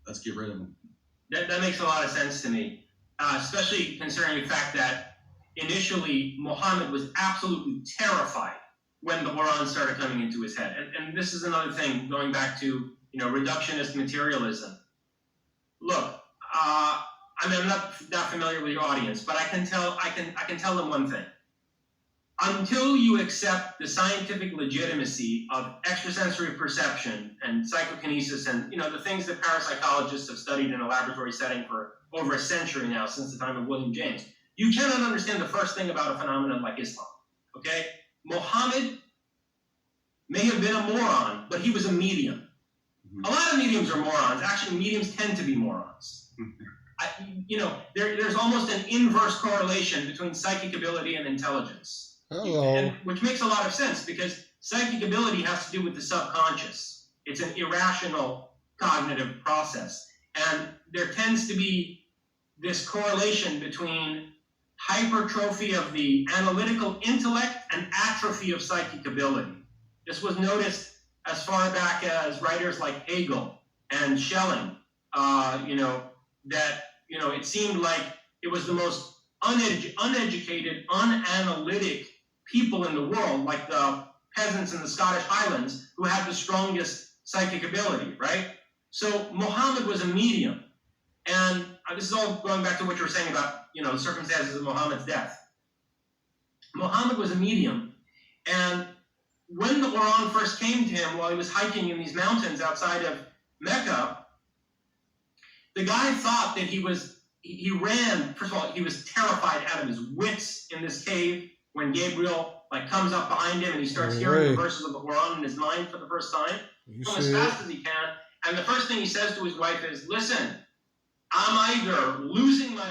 let's get rid of him. That makes a lot of sense to me, especially considering the fact that initially Muhammad was absolutely terrified when the Quran started coming into his head. And this is another thing, going back to reductionist materialism. Look, I mean, I'm not that familiar with your audience, but I can tell them one thing. Until you accept the scientific legitimacy of extrasensory perception and psychokinesis and the things that parapsychologists have studied in a laboratory setting for over a century now, since the time of William James, you cannot understand the first thing about a phenomenon like Islam. Okay? Muhammad may have been a moron, but he was a medium. A lot of mediums are morons. Actually, mediums tend to be morons. There's almost an inverse correlation between psychic ability and intelligence. Hello. Which makes a lot of sense, because psychic ability has to do with the subconscious. It's an irrational cognitive process. And there tends to be this correlation between hypertrophy of the analytical intellect and atrophy of psychic ability. This was noticed as far back as writers like Hegel and Schelling, that it seemed like it was the most uneducated, unanalytic people in the world, like the peasants in the Scottish Highlands, who had the strongest psychic ability, right? So Muhammad was a medium. And this is all going back to what you were saying about, the circumstances of Muhammad's death. Muhammad was a medium. And when the Quran first came to him while he was hiking in these mountains outside of Mecca, the guy thought that he ran. First of all, he was terrified out of his wits in this cave when Gabriel comes up behind him and he starts hearing the verses of the Quran in his mind for the first time. As fast as he can. And the first thing he says to his wife is, listen, I'm either losing my